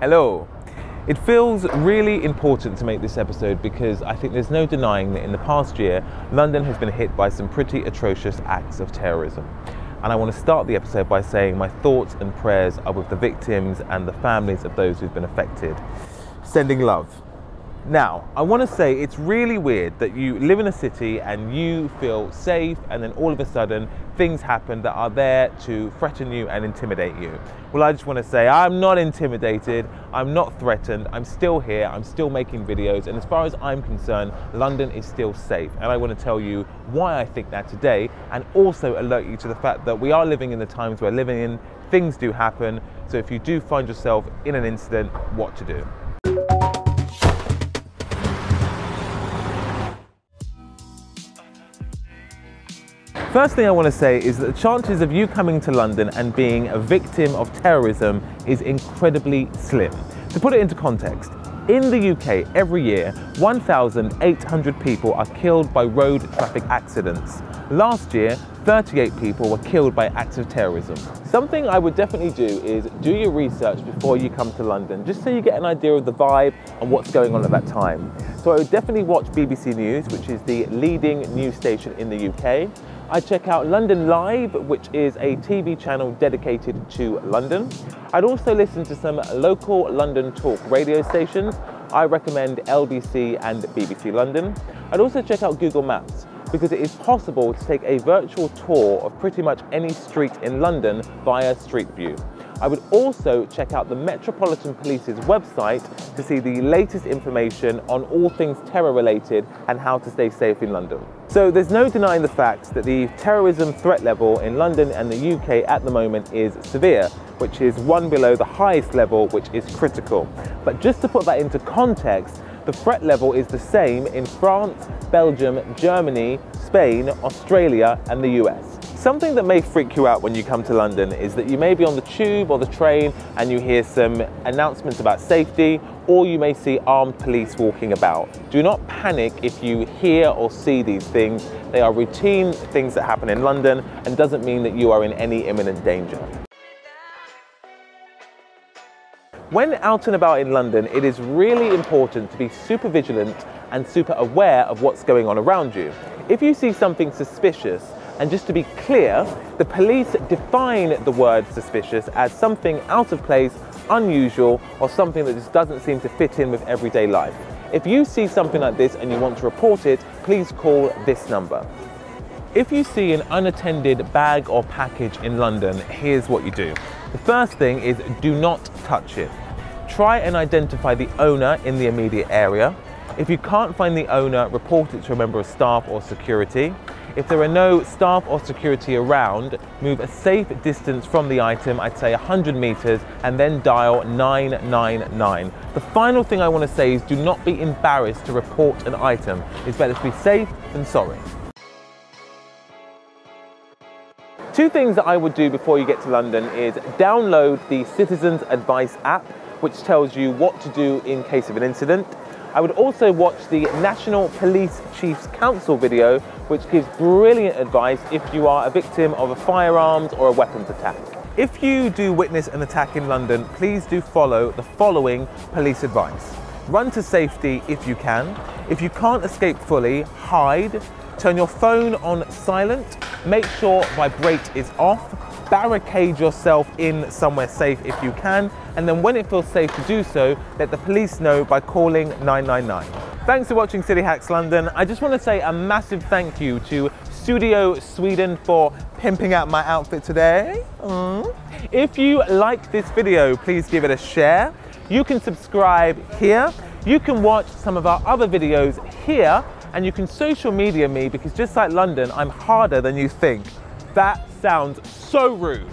Hello. It feels really important to make this episode because I think there's no denying that in the past year, London has been hit by some pretty atrocious acts of terrorism. And I want to start the episode by saying my thoughts and prayers are with the victims and the families of those who've been affected. Sending love. Now, I want to say it's really weird that you live in a city and you feel safe and then all of a sudden things happen that are there to threaten you and intimidate you. Well, I just want to say I'm not intimidated, I'm not threatened, I'm still here, I'm still making videos, and as far as I'm concerned, London is still safe. And I want to tell you why I think that today, and also alert you to the fact that we are living in the times we're living in, things do happen, so if you do find yourself in an incident, what to do. First thing I want to say is that the chances of you coming to London and being a victim of terrorism is incredibly slim. To put it into context, in the UK every year, 1,800 people are killed by road traffic accidents. Last year, 38 people were killed by acts of terrorism. Something I would definitely do is do your research before you come to London, just so you get an idea of the vibe and what's going on at that time. So I would definitely watch BBC News, which is the leading news station in the UK. I'd check out London Live, which is a TV channel dedicated to London. I'd also listen to some local London talk radio stations. I recommend LBC and BBC London. I'd also check out Google Maps, because it is possible to take a virtual tour of pretty much any street in London via Street View. I would also check out the Metropolitan Police's website to see the latest information on all things terror related and how to stay safe in London. So there's no denying the fact that the terrorism threat level in London and the UK at the moment is severe, which is one below the highest level, which is critical. But just to put that into context, the threat level is the same in France, Belgium, Germany, Spain, Australia, and the US. Something that may freak you out when you come to London is that you may be on the tube or the train and you hear some announcements about safety, or you may see armed police walking about. Do not panic if you hear or see these things. They are routine things that happen in London and doesn't mean that you are in any imminent danger. When out and about in London, it is really important to be super vigilant and super aware of what's going on around you. If you see something suspicious, and just to be clear, the police define the word suspicious as something out of place, unusual, or something that just doesn't seem to fit in with everyday life. If you see something like this and you want to report it, please call this number. If you see an unattended bag or package in London, here's what you do. The first thing is do not touch it. Try and identify the owner in the immediate area. If you can't find the owner, report it to a member of staff or security. If there are no staff or security around, move a safe distance from the item, I'd say 100 meters, and then dial 999. The final thing I want to say is do not be embarrassed to report an item. It's better to be safe than sorry. Two things that I would do before you get to London is download the Citizens Advice app, which tells you what to do in case of an incident. I would also watch the National Police Chiefs Council video, which gives brilliant advice if you are a victim of a firearms or a weapons attack. If you do witness an attack in London, please do follow the following police advice. Run to safety if you can. If you can't escape fully, hide. Turn your phone on silent. Make sure vibrate is off. Barricade yourself in somewhere safe if you can, and then when it feels safe to do so, let the police know by calling 999. Thanks for watching City Hacks London. I just want to say a massive thank you to Studio Sweden for pimping out my outfit today. If you liked this video, please give it a share. You can subscribe here. You can watch some of our other videos here, and you can social media me because just like London, I'm harder than you think. That sounds so rude.